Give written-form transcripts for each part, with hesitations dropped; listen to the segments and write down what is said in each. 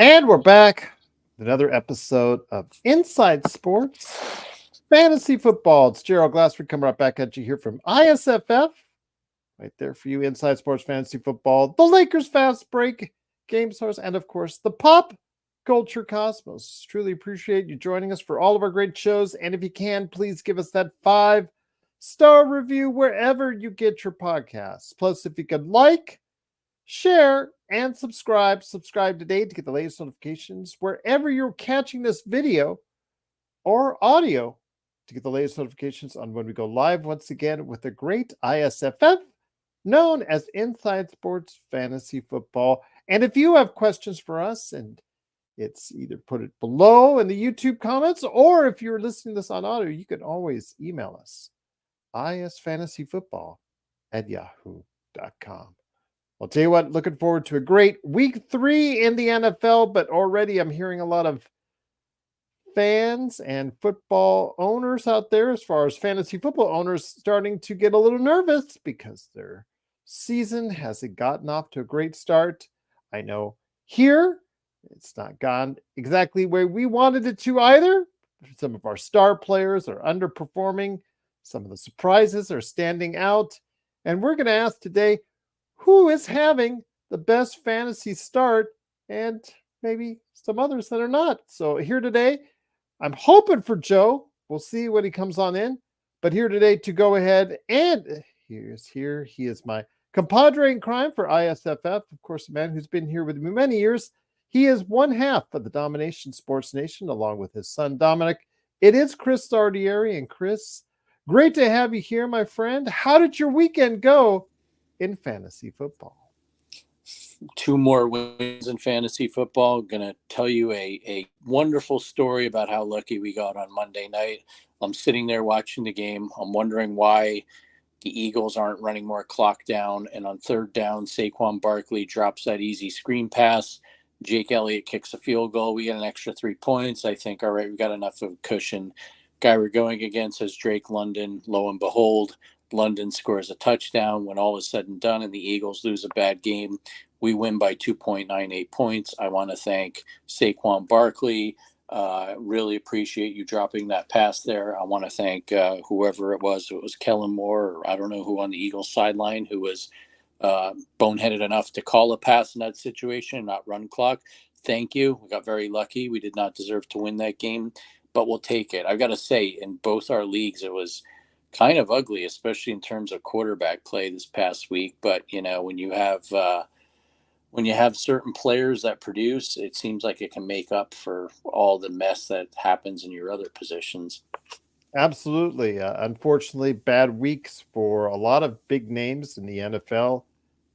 And we're back with another episode of Inside Sports Fantasy Football. It's Gerald Glassford coming right back at you here from ISFF. Right there for you, Inside Sports Fantasy Football, the Lakers Fast Break, Game Source, and of course, the Pop Culture Cosmos. Truly appreciate you joining us for all of our great shows. And if you can, please give us that 5-star review wherever you get your podcasts. Plus, if you could share, and subscribe. Subscribe today to get the latest notifications wherever you're catching this video or audio to get the latest notifications on when we go live once again with the great ISFF known as Inside Sports Fantasy Football. And if you have questions for us, and it's either put it below in the YouTube comments, or if you're listening to this on audio, you can always email us, isfantasyfootball@yahoo.com. I'll tell you what, looking forward to a great week 3 in the NFL, but already I'm hearing a lot of fans and football owners out there, as far as fantasy football owners, starting to get a little nervous because their season hasn't gotten off to a great start. I know here it's not gone exactly where we wanted it to either. Some of our star players are underperforming. Some of the surprises are standing out. And we're going to ask today, who is having the best fantasy start, and maybe some others that are not. So here today, I'm hoping for Joe. We'll see when he comes on in. But here today to go ahead, and he is my compadre in crime for ISFF. Of course, a man who's been here with me many years. He is one half of the Dom-ination Sports Nation, along with his son, Dominic. It is Chris Sardieri. And Chris, great to have you here, my friend. How did your weekend go in fantasy football? 2 more wins in fantasy football. Gonna tell you a wonderful story about how lucky we got on Monday night. I'm sitting there watching the game. I'm wondering why the Eagles aren't running more clock down. And on 3rd down, Saquon Barkley drops that easy screen pass. Jake Elliott kicks a field goal. We get an extra 3 points. I think, all right, we got enough of a cushion. Guy we're going against is Drake London. Lo and behold, London scores a touchdown. When all is said and done and the Eagles lose a bad game, we win by 2.98 points. I want to thank Saquon Barkley. Really appreciate you dropping that pass there. I want to thank whoever it was. It was Kellen Moore, or I don't know who on the Eagles sideline, who was boneheaded enough to call a pass in that situation, not run clock. Thank you. We got very lucky. We did not deserve to win that game, but we'll take it. I've got to say, in both our leagues, it was kind of ugly, especially in terms of quarterback play this past week. But, you know, when you have certain players that produce, it seems like it can make up for all the mess that happens in your other positions. Absolutely. Unfortunately, bad weeks for a lot of big names in the NFL,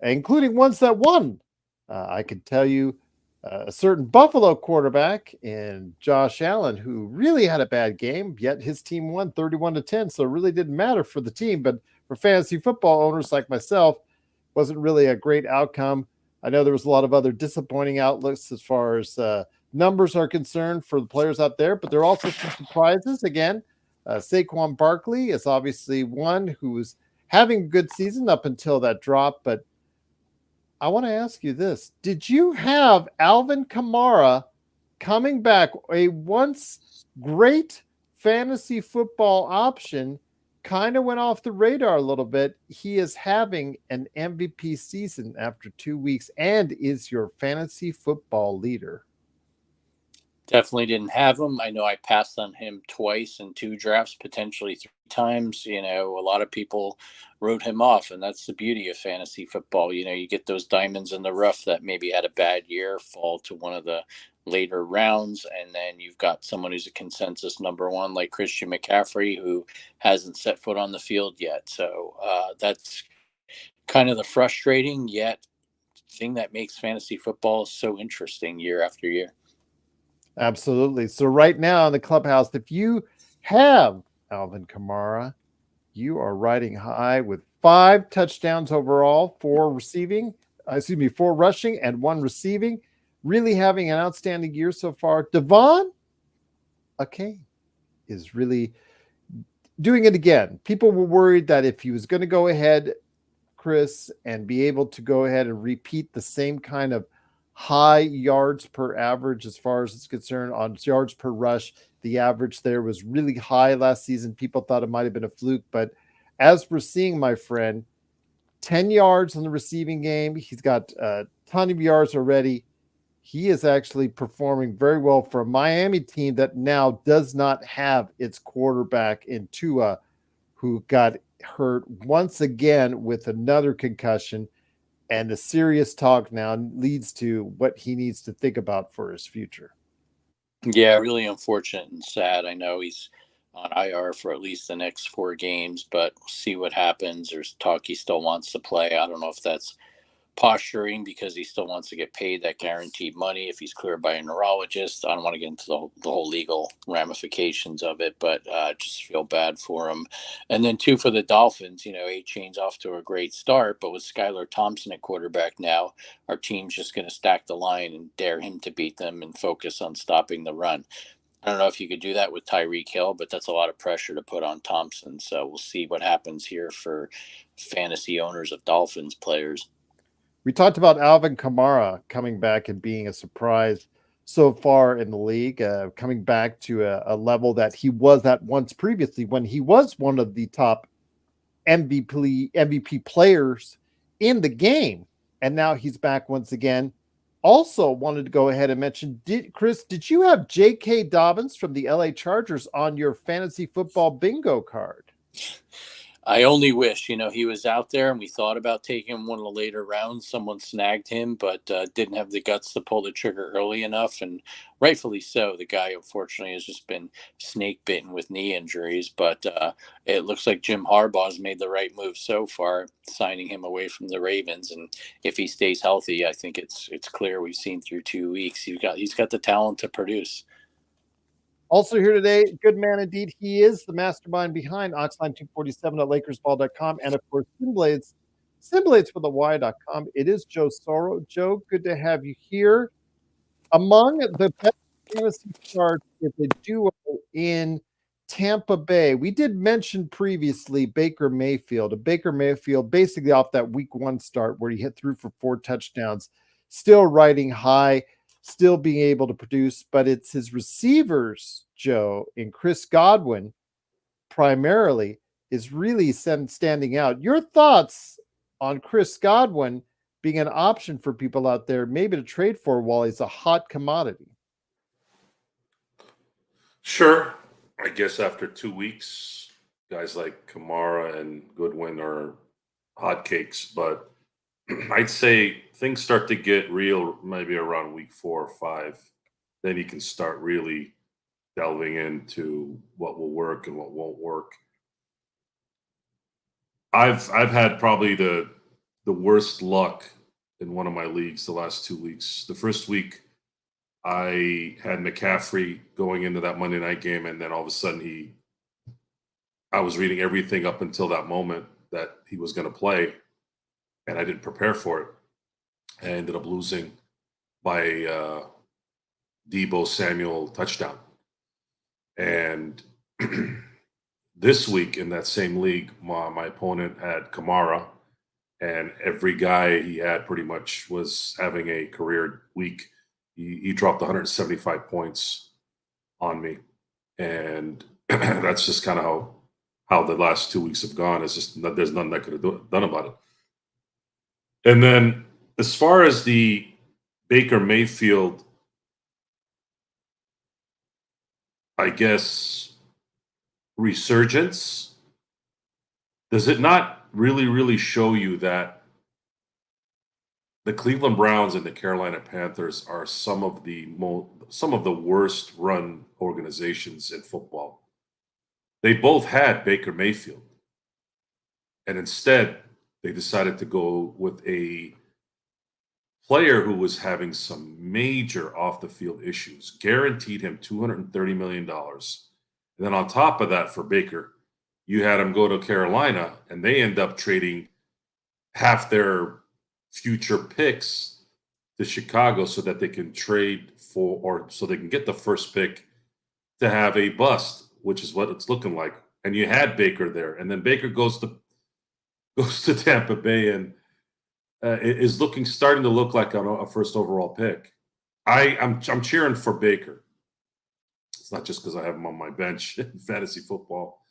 including ones that won. I could tell you a certain Buffalo quarterback in Josh Allen, who really had a bad game, yet his team won 31-10. So it really didn't matter for the team. But for fantasy football owners like myself, wasn't really a great outcome. I know there was a lot of other disappointing outlooks as far as numbers are concerned for the players out there, but there are also some surprises. Again, Saquon Barkley is obviously one who's having a good season up until that drop, but I want to ask you this. Did you have Alvin Kamara coming back, a once great fantasy football option, kind of went off the radar a little bit? He is having an MVP season after 2 weeks and is your fantasy football leader. Definitely didn't have him. I know I passed on him twice in 2 drafts, potentially 3 times. You know, a lot of people wrote him off, and that's the beauty of fantasy football. You know, you get those diamonds in the rough that maybe had a bad year, fall to one of the later rounds, and then you've got someone who's a consensus number 1 like Christian McCaffrey, who hasn't set foot on the field yet. So that's kind of the frustrating yet thing that makes fantasy football so interesting year after year. Absolutely. So right now in the clubhouse, if you have Alvin Kamara, you are riding high with 5 touchdowns overall, 4 rushing and 1 receiving. Really having an outstanding year so far. Devon, okay, is really doing it again. People were worried that if he was going to go ahead, Chris, and be able to go ahead and repeat the same kind of high yards per average as far as it's concerned. On yards per rush, the average there was really high last season. People thought it might have been a fluke, but as we're seeing, my friend, 10 yards in the receiving game. He's got a ton of yards already. He is actually performing very well for a Miami team that now does not have its quarterback in Tua, who got hurt once again with another concussion. And the serious talk now leads to what he needs to think about for his future. Yeah, really unfortunate and sad. I know he's on IR for at least the next 4 games, but we'll see what happens. There's talk he still wants to play. I don't know if that's posturing because he still wants to get paid that guaranteed money if he's cleared by a neurologist. I don't want to get into the whole legal ramifications of it, but just feel bad for him. And then two, for the Dolphins, A-Chain's off to a great start, but with Skylar Thompson at quarterback now, our team's just going to stack the line and dare him to beat them and focus on stopping the run. I don't know if you could do that with Tyreek Hill, but that's a lot of pressure to put on Thompson. So we'll see what happens here for fantasy owners of Dolphins players. We talked about Alvin Kamara coming back and being a surprise so far in the league, coming back to a level that he was at once previously when he was one of the top MVP players in the game. And now he's back once again. Also wanted to go ahead and mention, Chris, did you have J.K. Dobbins from the LA Chargers on your fantasy football bingo card? I only wish, he was out there and we thought about taking him one of the later rounds. Someone snagged him, but didn't have the guts to pull the trigger early enough. And rightfully so. The guy, unfortunately, has just been snake bitten with knee injuries. But it looks like Jim Harbaugh's made the right move so far, signing him away from the Ravens. And if he stays healthy, I think it's clear we've seen through 2 weeks. He's got the talent to produce. Also here today, good man indeed. He is the mastermind behind Oxline247 at LakersBall.com and, of course, Simblades with a Y.com. It is Joe Soro. Joe, good to have you here. Among the best fantasy starts is a duo in Tampa Bay. We did mention previously Baker Mayfield. Baker Mayfield basically off that week 1 start where he threw for 4 touchdowns, still riding high, still being able to produce, but it's his receivers, Joe, and Chris Godwin primarily is really standing out. Your thoughts on Chris Godwin being an option for people out there, maybe to trade for while he's a hot commodity? Sure. I guess after 2 weeks, guys like Kamara and Goodwin are hotcakes, but I'd say things start to get real maybe around week 4 or 5. Then you can start really delving into what will work and what won't work. I've had probably the worst luck in one of my leagues the last 2 weeks. The first week I had McCaffrey going into that Monday night game, and then all of a sudden I was reading everything up until that moment that he was going to play, and I didn't prepare for it. I ended up losing by Debo Samuel touchdown. And this week in that same league, my opponent had Kamara, and every guy he had pretty much was having a career week. He dropped 175 points on me, and that's just kind of how the last 2 weeks have gone. It's just there's nothing I could have done about it. And then as far as the Baker Mayfield, I guess, resurgence, does it not really show you that the Cleveland Browns and the Carolina Panthers are some of the worst run organizations in football? They both had Baker Mayfield, and instead they decided to go with a player who was having some major off the field issues, guaranteed him $230 million. And then on top of that, for Baker, you had him go to Carolina, and they end up trading half their future picks to Chicago so that they can trade for, or so they can get the first pick to have a bust, which is what it's looking like. And you had Baker there, and then Baker goes to Tampa Bay, and is starting to look like a first overall pick. I'm cheering for Baker. It's not just because I have him on my bench in fantasy football,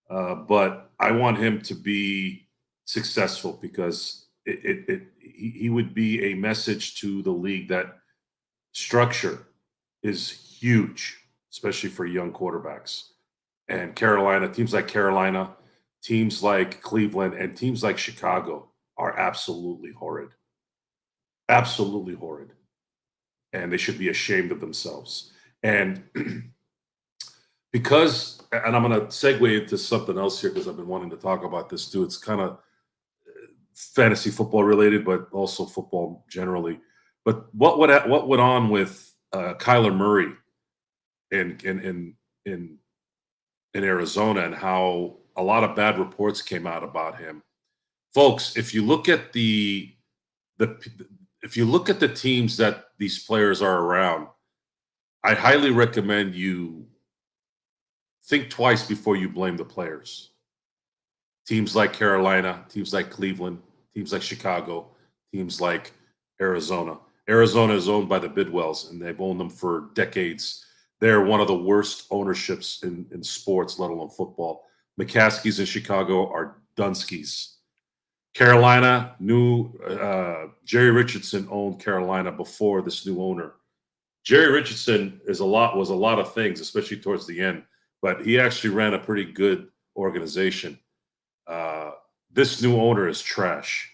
but I want him to be successful because he would be a message to the league that structure is huge, especially for young quarterbacks. And teams like Carolina, teams like Cleveland, and teams like Chicago are absolutely horrid. Absolutely horrid. And they should be ashamed of themselves. And and I'm going to segue into something else here because I've been wanting to talk about this too. It's kind of fantasy football related, but also football generally. But what went on with Kyler Murray in Arizona, and how a lot of bad reports came out about him, folks? If you look at the teams that these players are around, I highly recommend you think twice before you blame the players. Teams like Carolina, teams like Cleveland, teams like Chicago, teams like Arizona. Arizona is owned by the Bidwells, and they've owned them for decades. They're one of the worst ownerships in sports, let alone football. McCaskey's in Chicago are Dunskies. Carolina, Jerry Richardson owned Carolina before this new owner. Jerry Richardson was a lot of things, especially towards the end, but he actually ran a pretty good organization. This new owner is trash.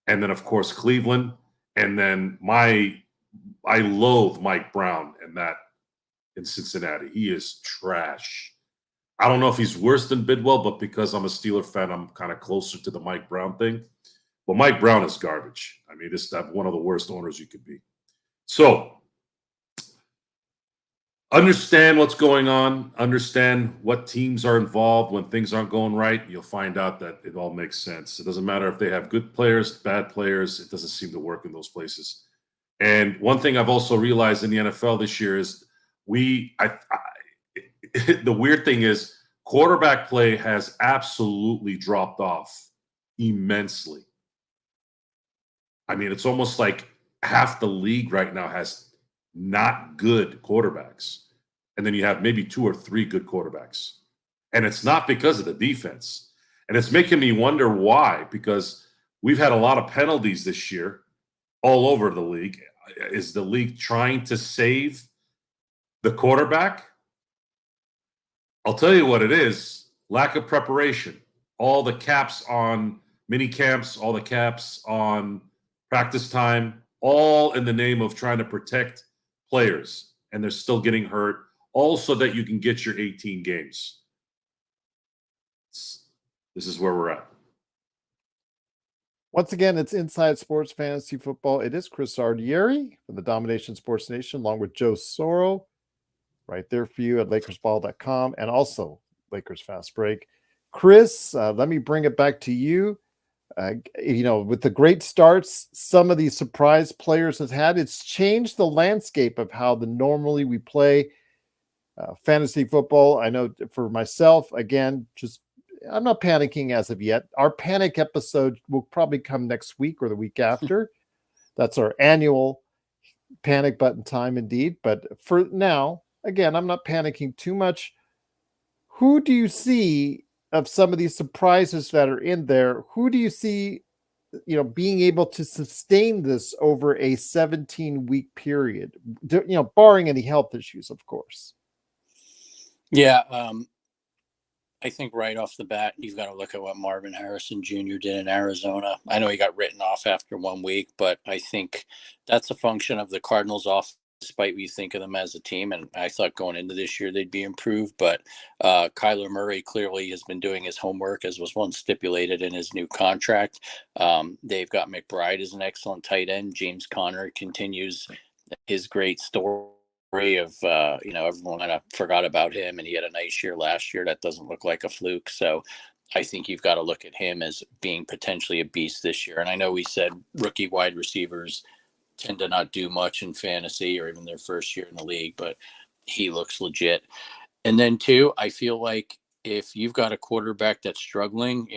And then, of course, Cleveland. And then I loathe Mike Brown in Cincinnati. He is trash. I don't know if he's worse than Bidwell, but because I'm a Steeler fan, I'm kind of closer to the Mike Brown thing. But Mike Brown is garbage. I mean, this is one of the worst owners you could be. So understand what's going on. Understand what teams are involved. When things aren't going right, you'll find out that it all makes sense. It doesn't matter if they have good players, bad players. It doesn't seem to work in those places. And one thing I've also realized in the NFL this year is the weird thing is quarterback play has absolutely dropped off immensely. I mean, it's almost like half the league right now has not good quarterbacks. And then you have maybe 2 or 3 good quarterbacks. And it's not because of the defense. And it's making me wonder why, because we've had a lot of penalties this year all over the league. Is the league trying to save the quarterback? I'll tell you what it is. Lack of preparation. All the caps on mini camps, all the caps on practice time, all in the name of trying to protect players, and they're still getting hurt, all so that you can get your 18 games. This is where we're at. Once again, it's Inside Sports Fantasy Football. It is Chris Ardieri from the Dom-ination Sports Nation, along with Joe Soro, right there for you at LakersBall.com, and also Lakers Fast Break. Chris, let me bring it back to you. With the great starts some of these surprise players has had, it's changed the landscape of how normally we play fantasy football. I know for myself, again, I'm not panicking as of yet. Our panic episode will probably come next week or the week after. That's our annual panic button time indeed. But for now, again, I'm not panicking too much. Who do you see of some of these surprises that are in there? Who do you see, being able to sustain this over a 17-week period, barring any health issues, of course? Yeah. I think right off the bat, you've got to look at what Marvin Harrison Jr. did in Arizona. I know he got written off after 1 week, but I think that's a function of the Cardinals off, despite what you think of them as a team. And I thought going into this year, they'd be improved. But Kyler Murray clearly has been doing his homework, as was once stipulated in his new contract. They've got McBride as an excellent tight end. James Conner continues his great story of everyone kind of forgot about him, and he had a nice year last year. That doesn't look like a fluke. So I think you've got to look at him as being potentially a beast this year. And I know we said rookie wide receivers tend to not do much in fantasy or even their first year in the league, but he looks legit. And then 2, I feel like if you've got a quarterback that's struggling,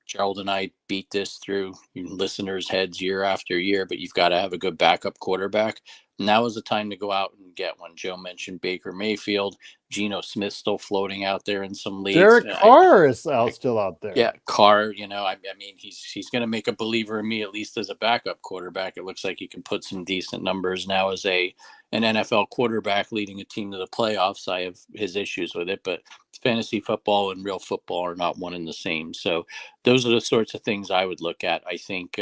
Gerald and I beat this through listeners' heads year after year, but you've got to have a good backup quarterback. Now is the time to go out and get one. Joe mentioned Baker Mayfield, Geno Smith still floating out there in some leagues. Derek Carr is still out there. Yeah, Carr, I mean, he's going to make a believer in me, at least as a backup quarterback. It looks like he can put some decent numbers now as an NFL quarterback leading a team to the playoffs. I have his issues with it, but fantasy football and real football are not one and the same. So those are the sorts of things I would look at. I think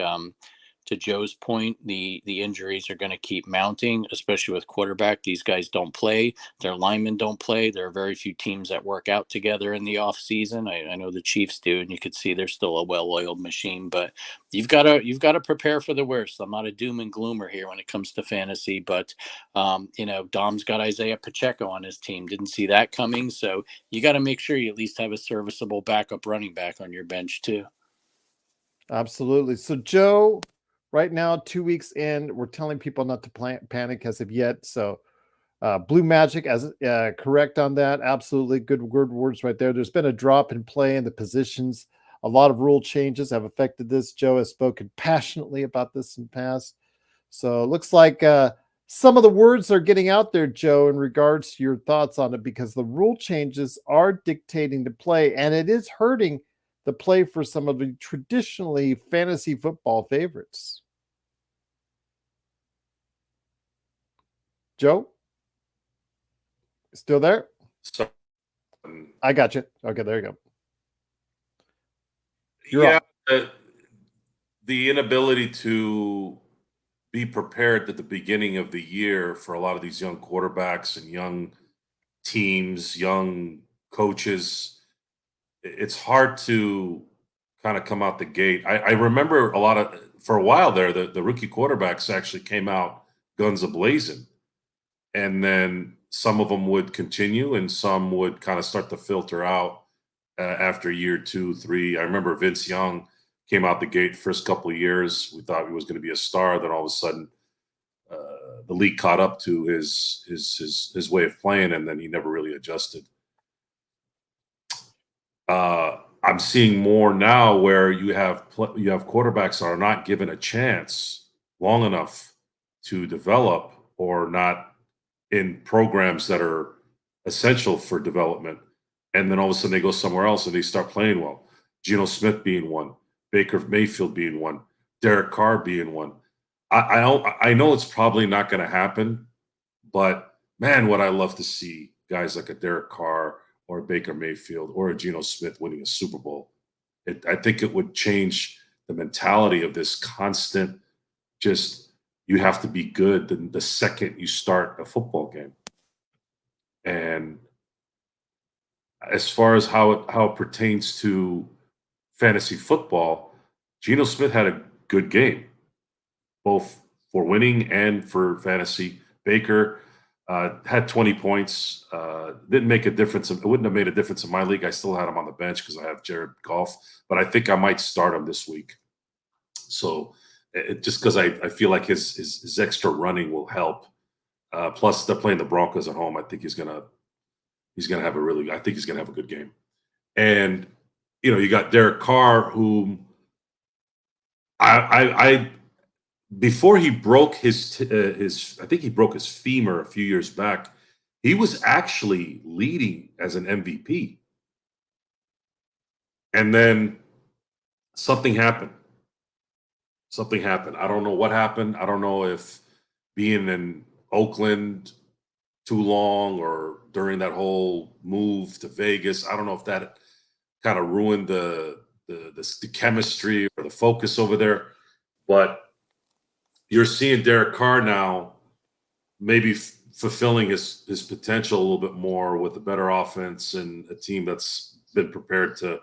to Joe's point, the injuries are going to keep mounting, especially with quarterback. These guys don't play. Their linemen don't play. There are very few teams that work out together in the off season. I know the Chiefs do, and you could see they're still a well-oiled machine. But you've got to prepare for the worst. I'm not a doom and gloomer here when it comes to fantasy, but Dom's got Isaiah Pacheco on his team. Didn't see that coming, so you got to make sure you at least have a serviceable backup running back on your bench too. Absolutely. So Joe, right now, 2 weeks in, we're telling people not to panic as of yet. So Blue Magic, as correct on that. Absolutely good words right there. There's been a drop in play in the positions. A lot of rule changes have affected this. Joe has spoken passionately about this in the past. So it looks like some of the words are getting out there, Joe, in regards to your thoughts on it, because the rule changes are dictating the play, and it is hurting the play for some of the traditionally fantasy football favorites. Joe? Still there? So, I got you. Okay, there you go. You're the inability to be prepared at the beginning of the year for a lot of these young quarterbacks and young teams, young coaches, it's hard to kind of come out the gate. I remember for a while there, the rookie quarterbacks actually came out guns a-blazing. And then some of them would continue and some would kind of start to filter out after year 2, 3. I remember Vince Young came out the gate first couple of years. We thought he was going to be a star. Then all of a sudden, the league caught up to his way of playing, and then he never really adjusted. I'm seeing more now where you have quarterbacks that are not given a chance long enough to develop or not in programs that are essential for development. And then all of a sudden they go somewhere else and they start playing well. Geno Smith being one, Baker Mayfield being one, Derek Carr being one. I know it's probably not going to happen, but man, would I love to see guys like a Derek Carr or a Baker Mayfield or a Geno Smith winning a Super Bowl. I think it would change the mentality of this constant just you have to be good the second you start a football game. And as far as how it pertains to fantasy football, Geno Smith had a good game, both for winning and for fantasy. Baker had 20 points. Didn't make a difference. It wouldn't have made a difference in my league. I still had him on the bench because I have Jared Goff, but I think I might start him this week. So just because I feel like his extra running will help. Plus, they're playing the Broncos at home. I think he's gonna have a good game. And you got Derek Carr, who I before he broke his I think he broke his femur a few years back. He was actually leading as an MVP, and then something happened. I don't know what happened. I don't know if being in Oakland too long or during that whole move to Vegas, I don't know if that kind of ruined the chemistry or the focus over there. But you're seeing Derek Carr now maybe fulfilling his potential a little bit more with a better offense and a team that's been prepared to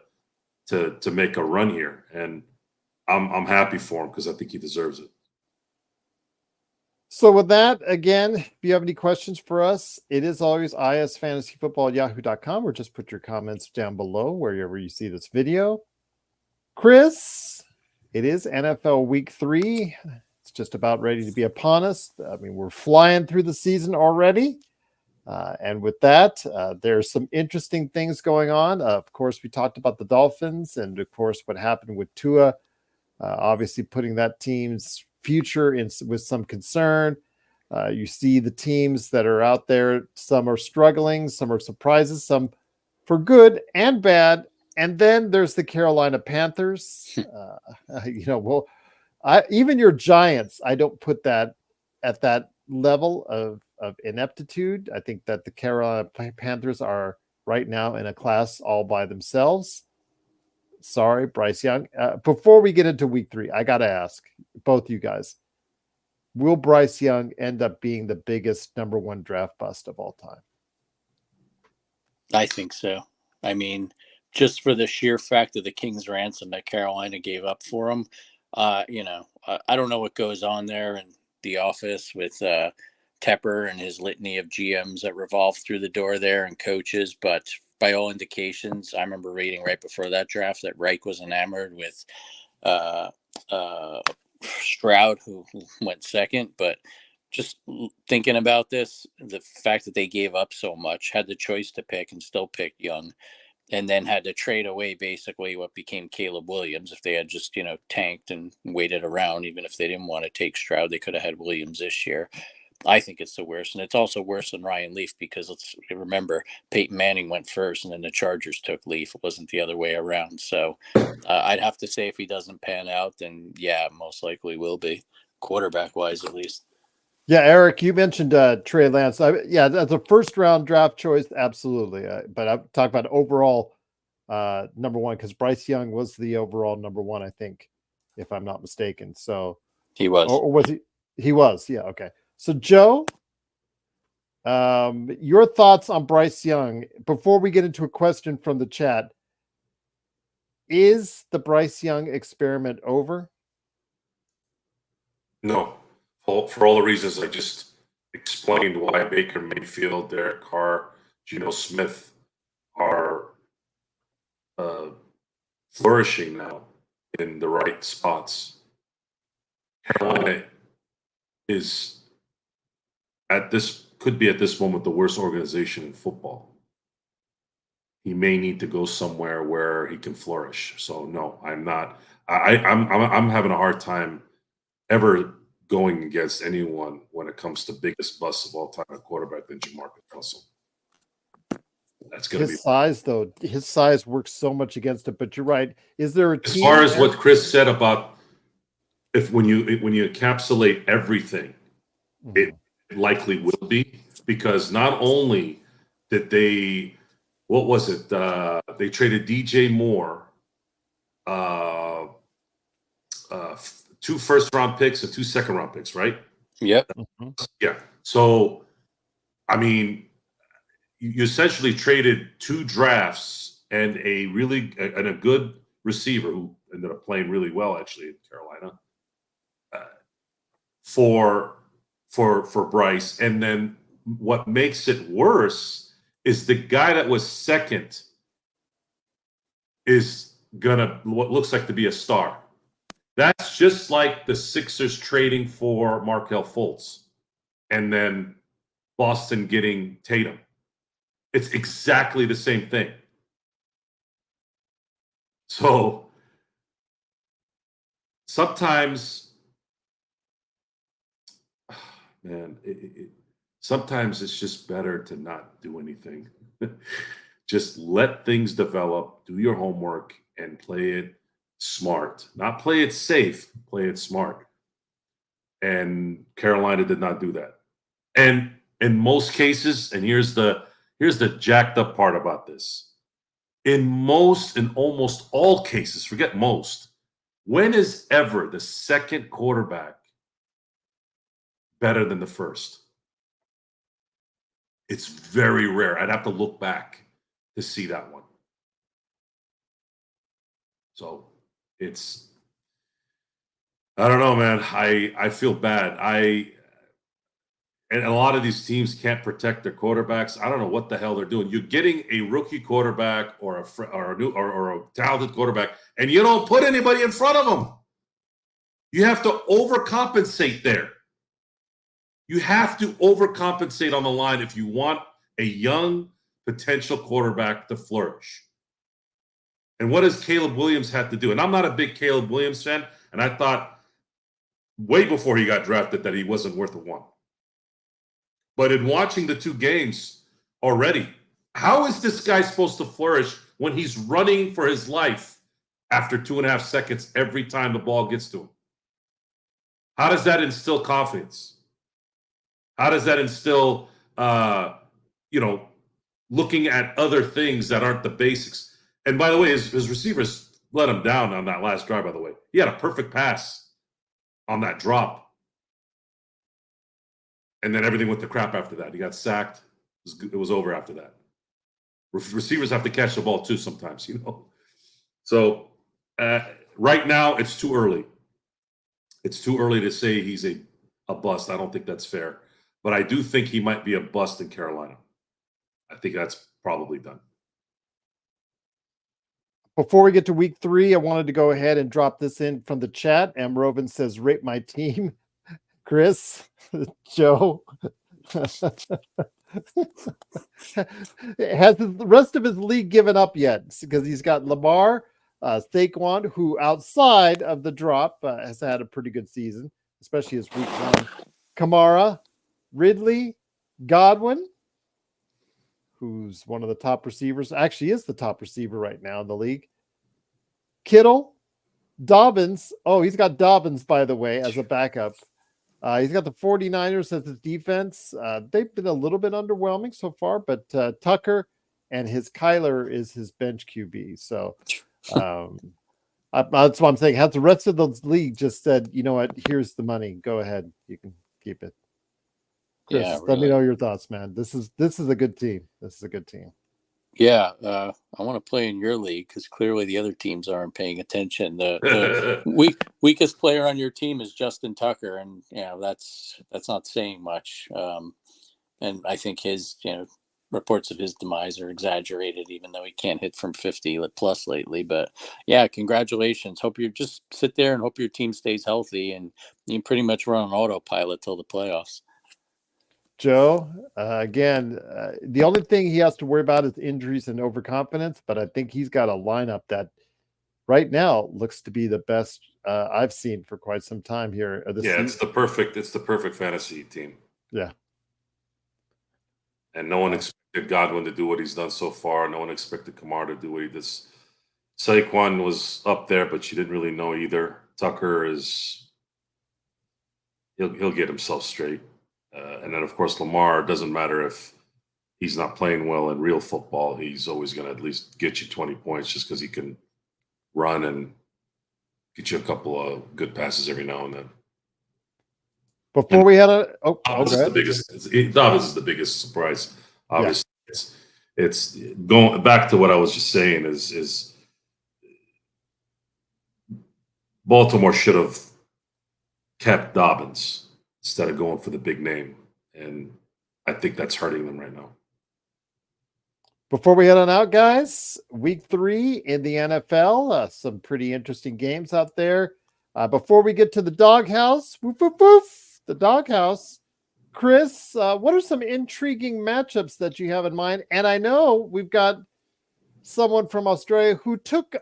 make a run here. And I'm happy for him because I think he deserves it. So with that, again, if you have any questions for us, it is always isfantasyfootball@yahoo.com, or just put your comments down below wherever you see this video. Chris, it is NFL Week 3. It's just about ready to be upon us. I mean, we're flying through the season already. And with that, there's some interesting things going on. Of course, we talked about the Dolphins and, of course, what happened with Tua, obviously putting that team's future in with some concern. You see the teams that are out there. Some are struggling, some are surprises, some for good and bad. And then there's the Carolina Panthers. Even your Giants, I don't put that at that level of ineptitude. I think that the Carolina Panthers are right now in a class all by themselves. Sorry, Bryce Young. Before we get into week 3, I got to ask both you guys, will Bryce Young end up being the biggest number 1 draft bust of all time? I think so. I mean, just for the sheer fact of the King's ransom that Carolina gave up for him, I don't know what goes on there in the office with Tepper and his litany of GMs that revolve through the door there and coaches, but by all indications, I remember reading right before that draft that Reich was enamored with Stroud, who went second. But just thinking about this, the fact that they gave up so much, had the choice to pick and still picked Young, and then had to trade away basically what became Caleb Williams. If they had just, tanked and waited around, even if they didn't want to take Stroud, they could have had Williams this year. I think it's the worst. And it's also worse than Ryan Leaf because let's remember Peyton Manning went first and then the Chargers took Leaf. It wasn't the other way around. So I'd have to say if he doesn't pan out, then yeah, most likely will be quarterback wise, at least. Yeah, Eric, you mentioned Trey Lance. That's a first round draft choice. Absolutely. But I'm talking about overall number 1 because Bryce Young was the overall number 1, I think, if I'm not mistaken. So he was. Or was he? He was. Yeah. Okay. So, Joe, your thoughts on Bryce Young before we get into a question from the chat. Is the Bryce Young experiment over? No. For all the reasons I just explained, why Baker Mayfield, Derek Carr, Geno Smith are flourishing now in the right spots. Carolina could be at this moment the worst organization in football. He may need to go somewhere where he can flourish. So no, I'm not. I'm having a hard time ever going against anyone when it comes to biggest bust of all time at quarterback than Jamarcus Russell. That's going to be his size, though. His size works so much against it. But you're right. Is there a as team far as what Chris said about when you encapsulate everything, it likely will be, because not only did they, what was it? They traded DJ Moore, 2 first-round picks and 2 second-round picks, right? Yep. Yeah. So, I mean, you essentially traded 2 drafts and a good receiver who ended up playing really well actually in Carolina for Bryce. And then what makes it worse is the guy that was second is gonna what looks like to be a star. That's just like the Sixers trading for Markelle Fultz and then Boston getting Tatum. It's exactly the same thing. So sometimes, man, sometimes it's just better to not do anything. Just let things develop, do your homework, and play it smart. Not play it safe, play it smart. And Carolina did not do that. And in most cases, and here's the jacked up part about this. In almost all cases, forget most, when is ever the second quarterback better than the first? It's very rare. I'd have to look back to see that one. So I don't know, man. I feel bad. And a lot of these teams can't protect their quarterbacks. I don't know what the hell they're doing. You're getting a rookie quarterback or a talented quarterback, and you don't put anybody in front of them. You have to overcompensate there. You have to overcompensate on the line if you want a young potential quarterback to flourish. And what does Caleb Williams have to do? And I'm not a big Caleb Williams fan, and I thought way before he got drafted that he wasn't worth a one. But in watching the two games already, how is this guy supposed to flourish when he's running for his life after 2.5 seconds every time the ball gets to him? How does that instill confidence? How does that instill, looking at other things that aren't the basics? And by the way, his receivers let him down on that last drive, by the way. He had a perfect pass on that drop. And then everything went to crap after that. He got sacked. It was over after that. Receivers have to catch the ball too sometimes, So right now, it's too early. It's too early to say he's a bust. I don't think that's fair. But I do think he might be a bust in Carolina. I think that's probably done. Before we get to week 3, I wanted to go ahead and drop this in from the chat. M. Robin says, rate my team. Chris, Joe. Has the rest of his league given up yet? Because he's got Lamar, Saquon, who outside of the drop has had a pretty good season, especially his week 1. Kamara, Ridley, Godwin, who's one of the top receivers, actually is the top receiver right now in the league. Kittle, Dobbins. Oh, he's got Dobbins, by the way, as a backup. He's got the 49ers as his defense. They've been a little bit underwhelming so far, but Tucker and his Kyler is his bench QB. So that's what I'm saying. Has the rest of the league just said, you know what, here's the money. Go ahead. You can keep it. Chris, Yeah, really. Let me know your thoughts, man. This is a good team. This is a good team. Yeah, I want to play in your league because clearly the other teams aren't paying attention. The weakest player on your team is Justin Tucker, and that's not saying much. And I think his reports of his demise are exaggerated, even though he can't hit from 50 plus lately. But yeah, congratulations. Hope you just sit there and hope your team stays healthy, and you can pretty much run on autopilot till the playoffs. Joe, again, the only thing he has to worry about is injuries and overconfidence, but I think he's got a lineup that right now looks to be the best I've seen for quite some time here. It's the perfect fantasy team. Yeah. And no one expected Godwin to do what he's done so far. No one expected Kamara to do what he did. Saquon was up there, but you didn't really know either. Tucker he'll get himself straight. And then, of course, Lamar, doesn't matter if he's not playing well in real football. He's always going to at least get you 20 points just because he can run and get you a couple of good passes every now and then. Before we had Dobbins is the biggest surprise. Obviously, it's going back to what I was just saying is Baltimore should have kept Dobbins instead of going for the big name. And I think that's hurting them right now. Before we head on out, guys, week 3 in the NFL, some pretty interesting games out there. Before we get to the doghouse, the doghouse, Chris, what are some intriguing matchups that you have in mind? And I know we've got someone from Australia who took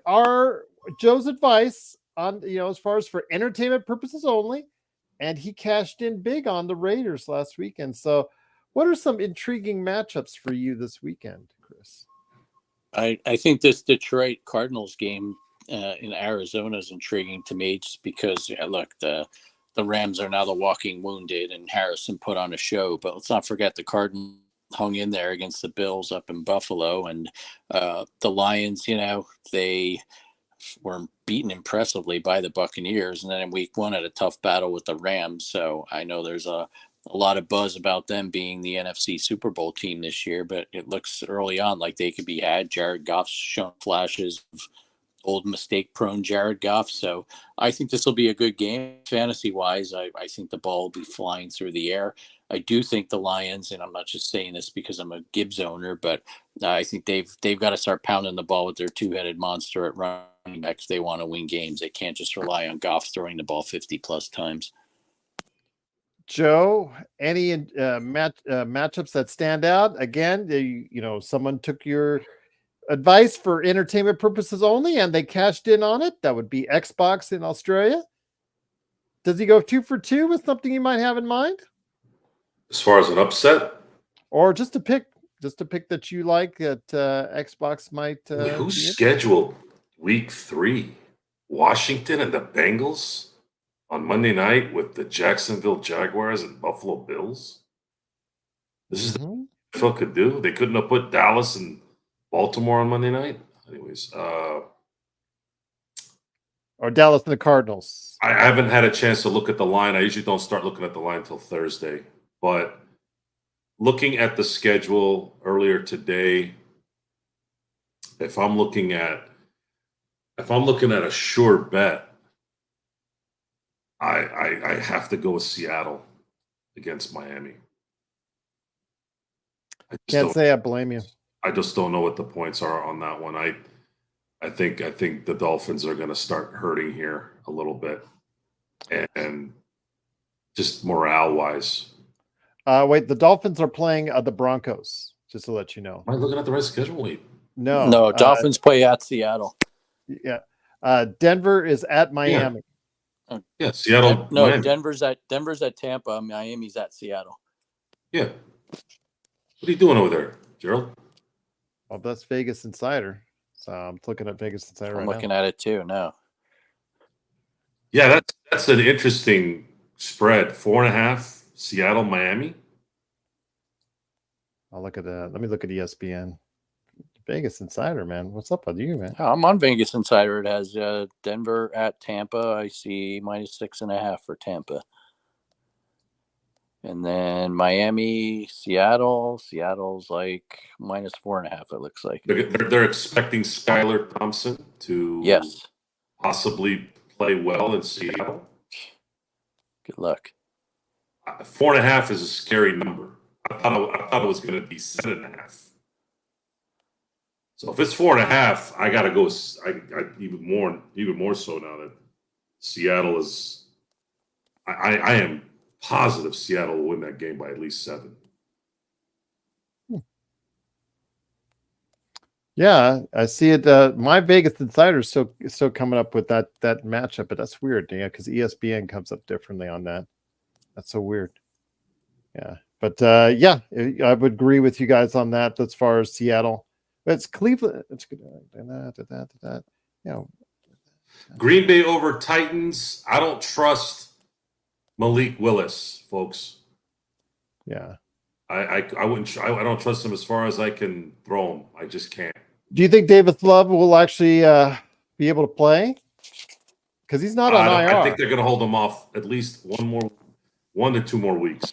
Joe's advice on, as far as for entertainment purposes only, and he cashed in big on the Raiders last weekend. So what are some intriguing matchups for you this weekend, Chris? I think this Detroit Cardinals game in Arizona is intriguing to me just because, look, the Rams are now the walking wounded and Harrison put on a show. But let's not forget the Cardinals hung in there against the Bills up in Buffalo. And the Lions, they were beaten impressively by the Buccaneers, and then in week 1 had a tough battle with the Rams. So I know there's a lot of buzz about them being the NFC Super Bowl team this year, but it looks early on like they could be had. Jared Goff's shown flashes of old mistake-prone Jared Goff. So I think this will be a good game. Fantasy-wise, I think the ball will be flying through the air. I do think the Lions, and I'm not just saying this because I'm a Gibbs owner, but I think they've got to start pounding the ball with their two-headed monster at running back if they want to win games. They can't just rely on Goff throwing the ball 50-plus times. Joe, any matchups that stand out? Again, someone took your advice for entertainment purposes only, and they cashed in on it. That would be Xbox in Australia. Does he go 2 for 2 with something you might have in mind, As far as an upset, or just a pick that you like that Xbox might? who's be in? scheduled week 3? Washington and the Bengals on Monday night with the Jacksonville Jaguars and Buffalo Bills. This is the NFL could do. They couldn't have put Dallas and Baltimore on Monday night. Anyways, Or Dallas and the Cardinals. I haven't had a chance to look at the line. I usually don't start looking at the line until Thursday. But looking at the schedule earlier today, if I'm looking at a sure bet, I have to go with Seattle against Miami. Can't say I blame you. I just don't know what the points are on that one. I think the Dolphins are going to start hurting here a little bit, and just morale wise. Wait, the Dolphins are playing the Broncos. Just to let you know. Am I looking at the right schedule? Wait, No, Dolphins play at Seattle. Yeah, Denver is at Miami. Yeah, Seattle. No, Miami. Denver's at Tampa. Miami's at Seattle. Yeah. What are you doing over there, Gerald? Well, that's Vegas Insider. So I'm looking at Vegas Insider I'm right looking now. at it too now. Yeah, that's an interesting spread. 4.5, Seattle, Miami. I'll look at let me look at ESPN. Vegas Insider, man. What's up with you, man? I'm on Vegas Insider. It has Denver at Tampa. I see -6.5 for Tampa. And then Miami, Seattle. Seattle's like -4.5, it looks like. They're expecting Skylar Thompson to possibly play well in Seattle. Good luck. 4.5 is a scary number. I thought it was going to be 7.5. So if it's 4.5, I got to go. I even more so now that Seattle is. I am positive Seattle will win that game by at least 7. Yeah, I see it. My Vegas Insider is still coming up with that matchup, but that's weird, because ESPN comes up differently on that. That's so weird. Yeah, but yeah, I would agree with you guys on that as far as Seattle. But it's Cleveland. It's good. Green Bay over Titans. I don't trust Malik Willis, folks. Yeah. I wouldn't. I don't trust him as far as I can throw him. I just can't. Do you think David Love will actually be able to play? Because he's not on IR. I think they're going to hold him off at least 1 to 2 more weeks.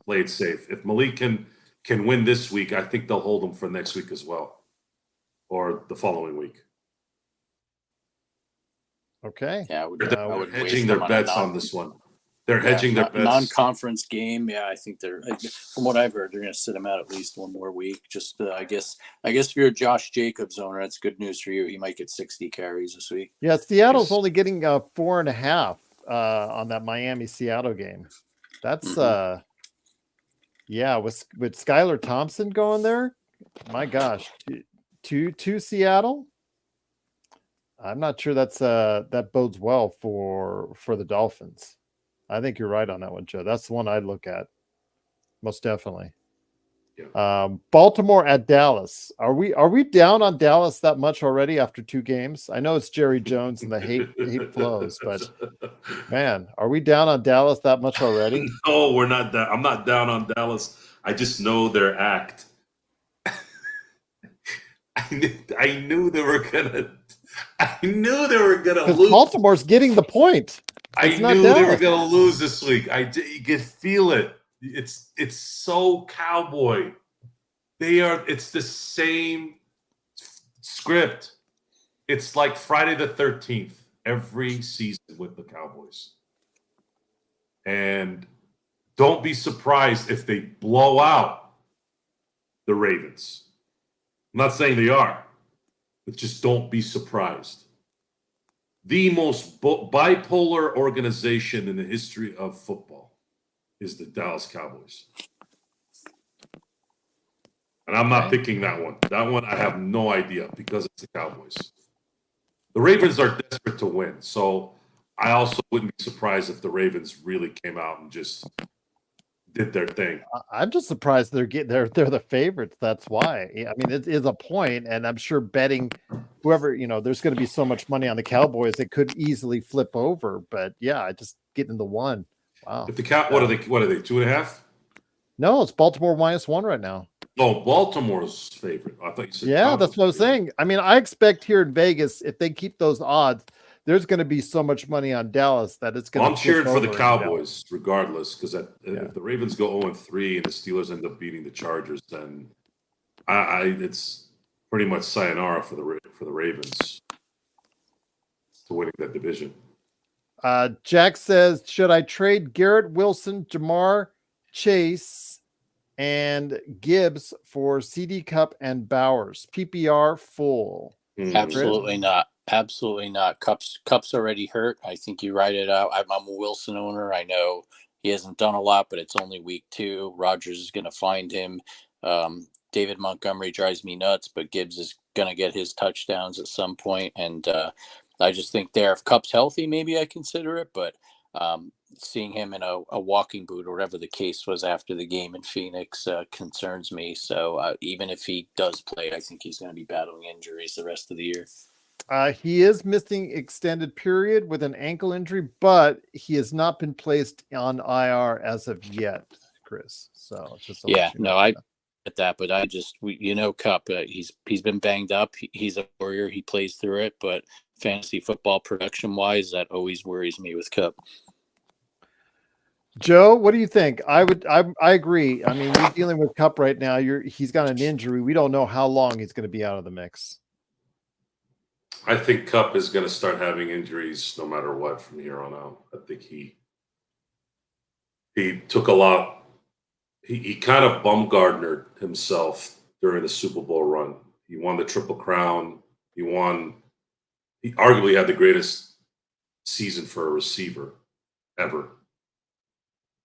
Play it safe. If Malik can win this week, I think they'll hold him for next week as well, or the following week. Okay. Yeah, they're hedging their bets on this one. They're hedging their bets. Non-conference game. Yeah, I think from what I've heard, they're going to sit him out at least 1 more week. Just, I guess if you're a Josh Jacobs owner, that's good news for you. He might get 60 carries this week. Yeah, Seattle's only getting 4.5 on that Miami-Seattle game. That's, yeah, with Skylar Thompson going there, my gosh, to Seattle. I'm not sure that bodes well for the Dolphins. I think you're right on that one, Joe. That's the one I'd look at, most definitely. Yeah. Baltimore at Dallas. Are we down on Dallas that much already after 2 games? I know it's Jerry Jones and the hate flows, but man, are we down on Dallas that much already? No, we're not down. I'm not down on Dallas. I just know their act. I knew they were gonna lose. Baltimore's getting the point. I knew they were going to lose this week. You could feel it. It's so Cowboy. It's the same script. It's like Friday the 13th every season with the Cowboys. And don't be surprised if they blow out the Ravens. I'm not saying they are, but just don't be surprised. The most bipolar organization in the history of football. is the Dallas Cowboys. And I'm not picking that one. That one I have no idea because it's the Cowboys. The Ravens are desperate to win, so I also wouldn't be surprised if the Ravens really came out and just did their thing. I'm just surprised they're the favorites. That's why. I mean, it is a point, and I'm sure betting whoever, there's going to be so much money on the Cowboys it could easily flip over. But yeah, I just get in the one. Wow. If the what are they? 2.5? No, it's Baltimore -1 right now. No, Baltimore's favorite. I thought you said. Yeah, Cowboys that's what I was favorite. saying. I mean, I expect here in Vegas, if they keep those odds, there's going to be so much money on Dallas that it's going to. I'm cheering for the Cowboys regardless, because if the Ravens go 0-3 and the Steelers end up beating the Chargers, then it's pretty much sayonara for the Ravens to winning that division. Jack says, should I trade Garrett Wilson, Jamar Chase, and Gibbs for CD Cup and Bowers? PPR full. Absolutely not. Absolutely not. Cup's already hurt. I think you write it out. I'm a Wilson owner. I know he hasn't done a lot, but it's only week 2. Rodgers is going to find him. David Montgomery drives me nuts, but Gibbs is going to get his touchdowns at some point. And I just think if Cup's healthy, maybe I consider it. But seeing him in a walking boot or whatever the case was after the game in Phoenix concerns me. So even if he does play, I think he's going to be battling injuries the rest of the year. He is missing extended period with an ankle injury, but he has not been placed on IR as of yet, Chris. So just I get that, but Cup, he's been banged up. He's a warrior. He plays through it, but fantasy football production wise, that always worries me with Cup. Joe, what do you think? I agree. I mean, we're dealing with Cup right now. He's got an injury. We don't know how long he's going to be out of the mix. I think Cup is going to start having injuries no matter what from here on out. I think he took a lot. He kind of Bumgarnered himself during the Super Bowl run. He won the Triple Crown. He arguably had the greatest season for a receiver ever.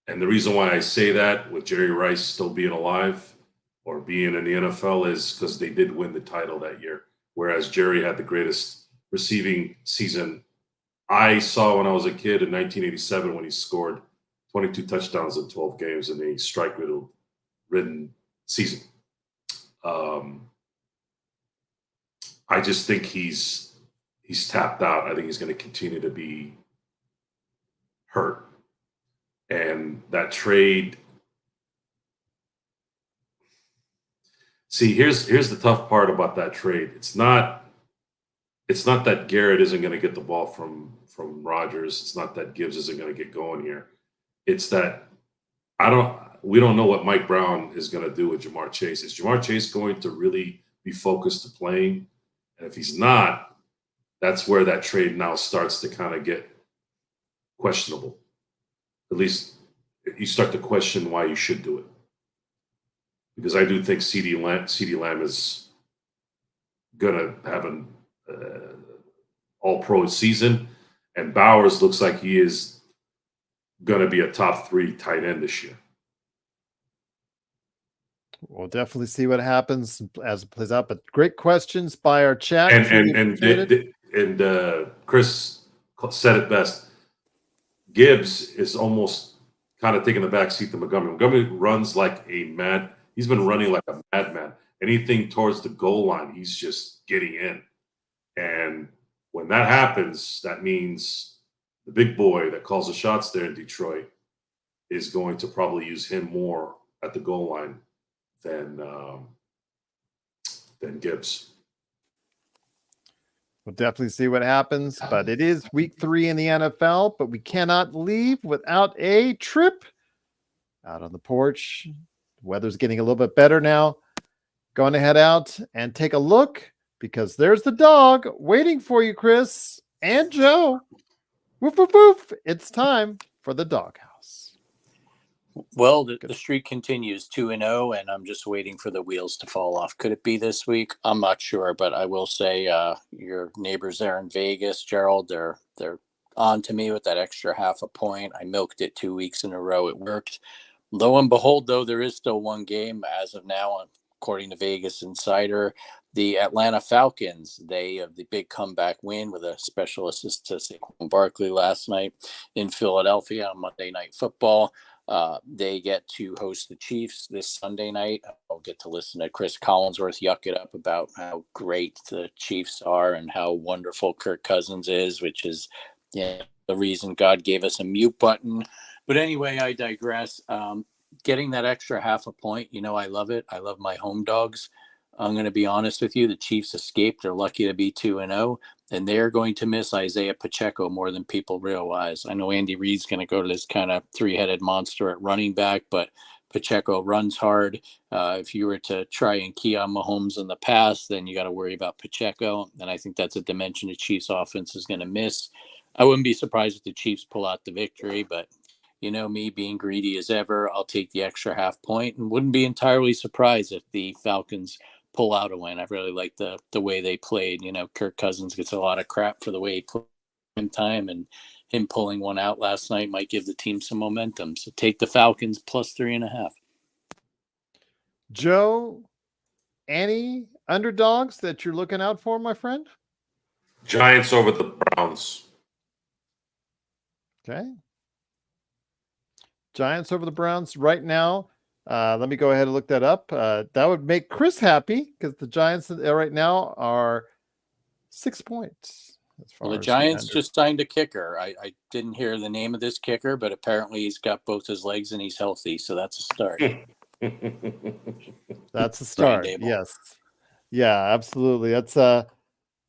And the reason why I say that, with Jerry Rice still being alive or being in the NFL, is because they did win the title that year. Whereas Jerry had the greatest receiving season I saw when I was a kid in 1987, when he scored 22 touchdowns in 12 games in a strike-ridden season. I just think he's tapped out. I think he's going to continue to be hurt. And that trade. See, here's the tough part about that trade. It's not that Garrett isn't going to get the ball from Rodgers. It's not that Gibbs isn't going to get going here. It's that we don't know what Mike Brown is going to do with Jamar Chase. Is Jamar Chase going to really be focused to playing? And if he's not, that's where that trade now starts to kind of get questionable. At least you start to question why you should do it. Because I do think CeeDee Lamb is going to have an all-pro season, and Bowers looks like he is going to be a top 3 tight end this year. We'll definitely see what happens as it plays out. But great questions by our chat. And Chris said it best. Gibbs is almost kind of taking the back seat to Montgomery. Montgomery runs like a mad. He's been running like a madman. Anything towards the goal line, he's just getting in. And when that happens, that means the big boy that calls the shots there in Detroit is going to probably use him more at the goal line than Gibbs. We'll definitely see what happens, but it is week 3 in the NFL, but we cannot leave without a trip out on the porch. The weather's getting a little bit better now. Going to head out and take a look, because there's the dog waiting for you, Chris and Joe. Woof, woof, woof. It's time for the doghouse. Well, the streak continues 2-0, and I'm just waiting for the wheels to fall off. Could it be this week? I'm not sure, but I will say your neighbors there in Vegas, Gerald, they're on to me with that extra half a point. I milked it 2 weeks in a row. It worked. Lo and behold, though, there is still one game as of now, according to Vegas Insider. The Atlanta Falcons, they have the big comeback win with a special assist to Saquon Barkley last night in Philadelphia on Monday Night Football. They get to host the Chiefs this Sunday night. I'll get to listen to Chris Collinsworth yuck it up about how great the Chiefs are and how wonderful Kirk Cousins is, which is the reason God gave us a mute button. But anyway, I digress. Getting that extra half a point, I love it. I love my home dogs. I'm going to be honest with you. The Chiefs escaped. They're lucky to be 2-0, and they're going to miss Isaiah Pacheco more than people realize. I know Andy Reid's going to go to this kind of three-headed monster at running back, but Pacheco runs hard. If you were to try and key on Mahomes in the past, then you got to worry about Pacheco, and I think that's a dimension the Chiefs offense is going to miss. I wouldn't be surprised if the Chiefs pull out the victory, but me being greedy as ever, I'll take the extra half point and wouldn't be entirely surprised if the Falcons pull out a win. I really like the way they played. Kirk Cousins gets a lot of crap for the way he played in time, and him pulling one out last night might give the team some momentum. So take the Falcons plus 3.5. Joe, any underdogs that you're looking out for, my friend? Giants over the Browns. Okay. Giants over the Browns right now. Let me go ahead and look that up. That would make Chris happy because the Giants right now are 6 points. The Giants just signed a kicker. I didn't hear the name of this kicker, but apparently he's got both his legs and he's healthy. So that's a start. That's a start. Yes. Yeah, absolutely. That's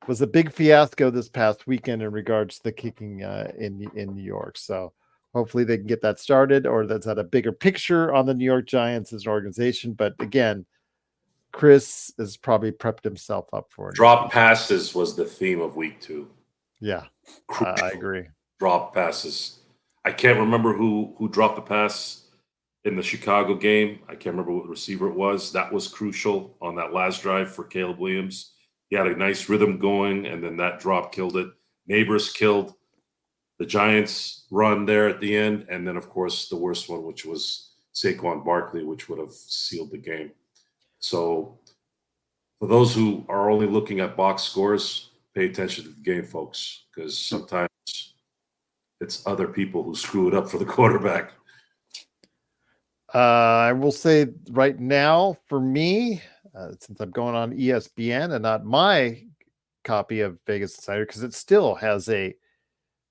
was a big fiasco this past weekend in regards to the kicking in New York. So hopefully they can get that started, or that's at a bigger picture on the New York Giants as an organization. But again, Chris has probably prepped himself up for it. Drop passes was the theme of week 2. Yeah, I agree. Drop passes. I can't remember who dropped the pass in the Chicago game. I can't remember what receiver it was. That was crucial on that last drive for Caleb Williams. He had a nice rhythm going, and then that drop killed it. Neighbors killed the Giants' run there at the end, and then, of course, the worst one, which was Saquon Barkley, which would have sealed the game. So for those who are only looking at box scores, pay attention to the game, folks, because sometimes it's other people who screw it up for the quarterback. I will say right now, for me, since I'm going on ESPN and not my copy of Vegas Insider, because it still has a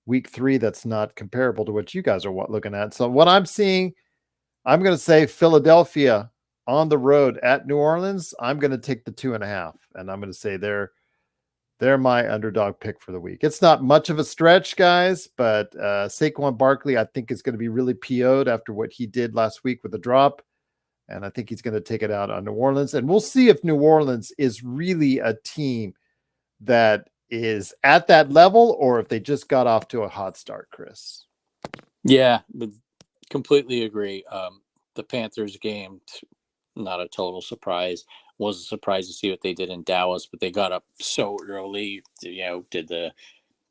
week 3 that's not comparable to what you guys are looking at. So what I'm seeing, I'm going to say Philadelphia on the road at New Orleans. I'm going to take the 2.5, and I'm going to say they're my underdog pick for the week. It's not much of a stretch, guys, but Saquon Barkley, I think, is going to be really PO'd after what he did last week with the drop. And I think he's going to take it out on New Orleans. And we'll see if New Orleans is really a team that is at that level or if they just got off to a hot start, Chris. Yeah, completely agree. The Panthers game, not a total surprise. Was a surprise to see what they did in Dallas, but they got up so early. Did the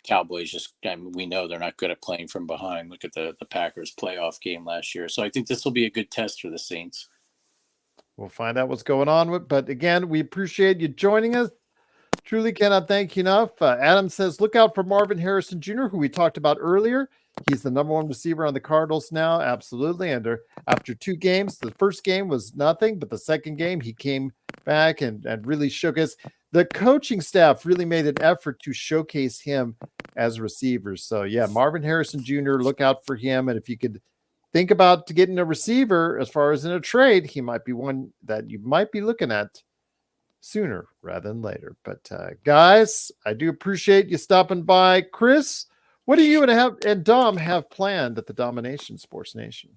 Cowboys we know they're not good at playing from behind. Look at the Packers playoff game last year. So I think this will be a good test for the Saints. We'll find out what's going on with, but again, we appreciate you joining us. Truly cannot thank you enough. Adam says, look out for Marvin Harrison Jr., who we talked about earlier. He's the number 1 receiver on the Cardinals now. Absolutely. And after 2 games, the first game was nothing, but the second game, he came back and really shook us. The coaching staff really made an effort to showcase him as receivers. So yeah, Marvin Harrison Jr., look out for him. And if you could think about getting a receiver as far as in a trade, he might be one that you might be looking at sooner rather than later. But guys, I do appreciate you stopping by. Chris, what do you and Dom have planned at the Dom-ination Sports Nation?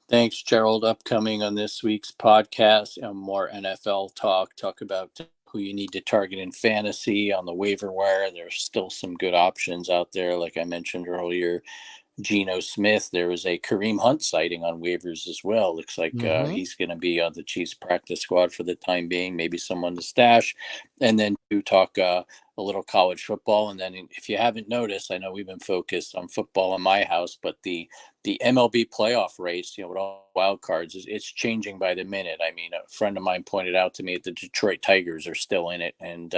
Thanks, Gerald. Upcoming on this week's podcast, more NFL talk about who you need to target in fantasy on the waiver wire. There's still some good options out there. Like I mentioned earlier, Geno Smith. There was a Kareem Hunt sighting on waivers as well. Looks like he's going to be on the Chiefs practice squad for the time being, maybe someone to stash. And then to talk a little college football. And then if you haven't noticed, I know we've been focused on football in my house, but the MLB playoff race, with all wild cards, it's changing by the minute. I mean, a friend of mine pointed out to me that the Detroit Tigers are still in it. And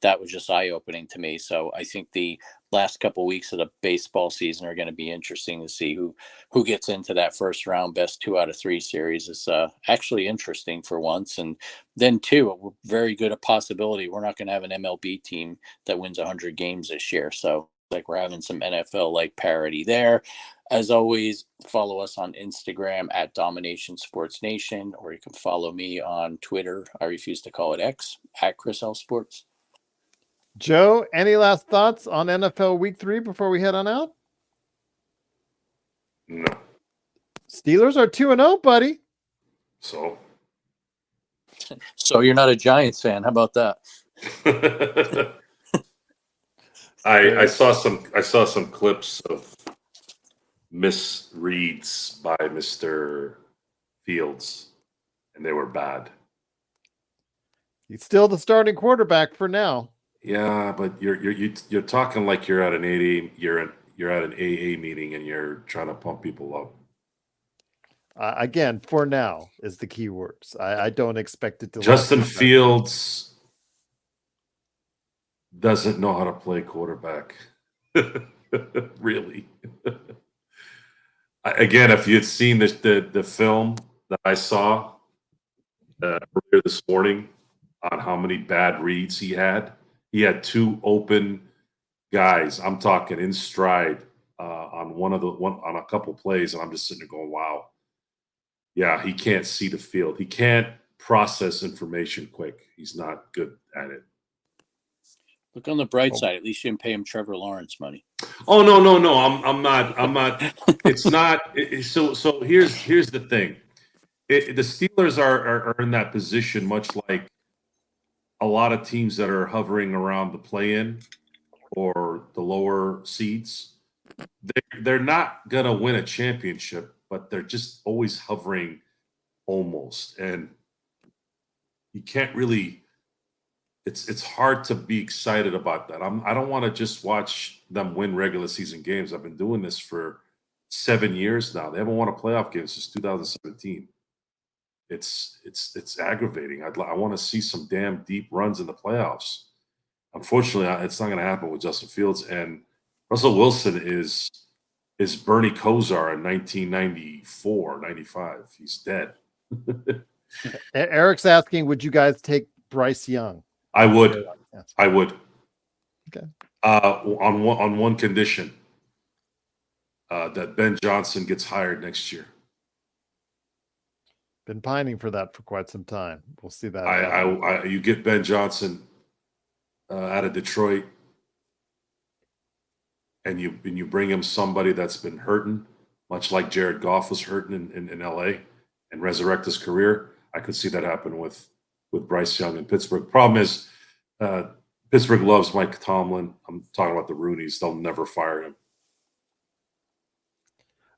that was just eye-opening to me. So I think the last couple of weeks of the baseball season are going to be interesting to see who gets into that first round best 2 out of 3 series. Is actually interesting for once. And then too, we're very good at possibility we're not going to have an MLB team that wins 100 games this year. So like we're having some NFL like parity there. As always, follow us on Instagram at Dom-ination Sports Nation, or you can follow me on Twitter. I refuse to call it X, at Chris L Sports. Joe, any last thoughts on NFL Week 3 before we head on out? No. Steelers are 2-0, buddy. So you're not a Giants fan. How about that? I saw some clips of misreads by Mr. Fields, and they were bad. He's still the starting quarterback for now. Yeah, but you're talking like you're at an AA meeting and you're trying to pump people up. Again, for now is the key words. I don't expect it to. Justin Fields doesn't know how to play quarterback. Really. Again, if you had seen the film that I saw earlier this morning on how many bad reads he had 2 open guys. I'm talking in stride on a couple plays, and I'm just sitting there going, "Wow, yeah, he can't see the field. He can't process information quick. He's not good at it." Look on the bright side. At least you didn't pay him Trevor Lawrence money. Oh no! I'm not. It's not. So here's the thing. The Steelers are in that position, much like a lot of teams that are hovering around the play-in or the lower seeds. They're not gonna win a championship, but they're just always hovering, almost, and you can't really. It's hard to be excited about that. I don't want to just watch them win regular season games. I've been doing this for 7 years now. They haven't won a playoff game since 2017. It's aggravating. I want to see some damn deep runs in the playoffs. Unfortunately, it's not going to happen with Justin Fields. And Russell Wilson is Bernie Kosar in 1994, 95. He's dead. Eric's asking, would you guys take Bryce Young? I would. I would. Okay. On one condition, that Ben Johnson gets hired next year. Been pining for that for quite some time. We'll see that. You get Ben Johnson out of Detroit, and you bring him somebody that's been hurting, much like Jared Goff was hurting in LA, and resurrect his career. I could see that happen with Bryce Young in Pittsburgh. Problem is, Pittsburgh loves Mike Tomlin. I'm talking about the Rooneys. They'll never fire him.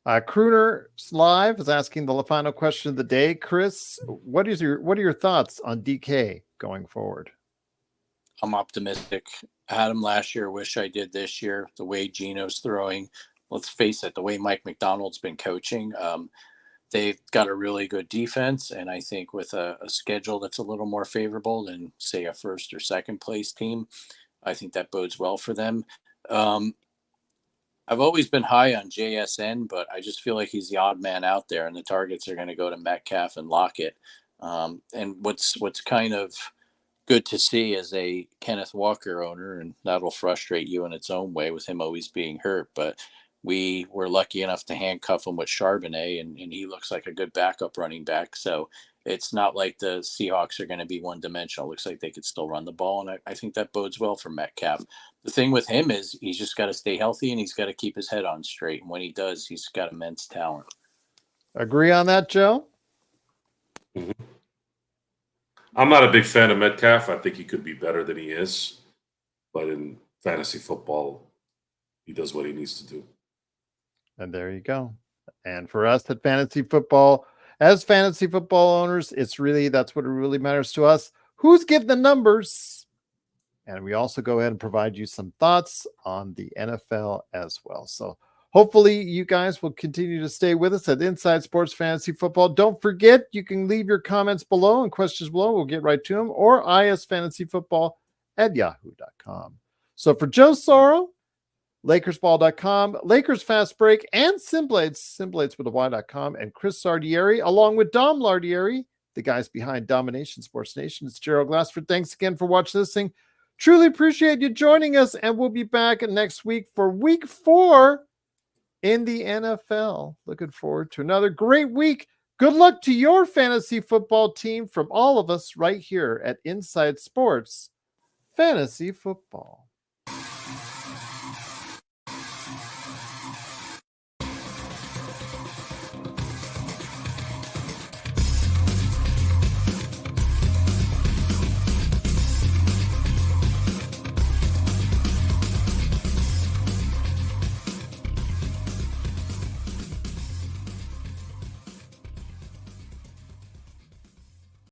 Crooner Live is asking the final question of the day. Chris, what are your thoughts on DK going forward? I'm optimistic. I had him last year. Wish I did this year. The way Geno's throwing, let's face it, the way Mike McDonald's been coaching, they've got a really good defense. And I think with a schedule that's a little more favorable than, say, a first or second place team, I think that bodes well for them. I've always been high on JSN, but I just feel like he's the odd man out there, and the targets are going to go to Metcalf and Lockett. And what's kind of good to see as a Kenneth Walker owner, and that'll frustrate you in its own way with him always being hurt, but we were lucky enough to handcuff him with Charbonnet, and he looks like a good backup running back. So it's not like the Seahawks are going to be one-dimensional. It looks like they could still run the ball, and I think that bodes well for Metcalf. The thing with him is he's just got to stay healthy, and he's got to keep his head on straight. And when he does, he's got immense talent. Agree on that, Joe? Mm-hmm. I'm not a big fan of Metcalf. I think he could be better than he is. But in fantasy football, he does what he needs to do. And there you go. And for us at Fantasy Football, as fantasy football owners, that's what really matters to us. Who's getting the numbers? And we also go ahead and provide you some thoughts on the NFL as well. So hopefully you guys will continue to stay with us at Inside Sports Fantasy Football. Don't forget, you can leave your comments below and questions below. We'll get right to them, or isfantasyfootball@yahoo.com. So for Joe Sorrow, LakersBall.com, Lakers Fast Break, and Simblades with a Y.com, and Chris Sardieri, along with Dom Lardieri, the guys behind Dom-ination Sports Nation. It's Gerald Glassford. Thanks again for watching this thing. Truly appreciate you joining us, and we'll be back next week for week 4 in the NFL. Looking forward to another great week. Good luck to your fantasy football team from all of us right here at Inside Sports Fantasy Football.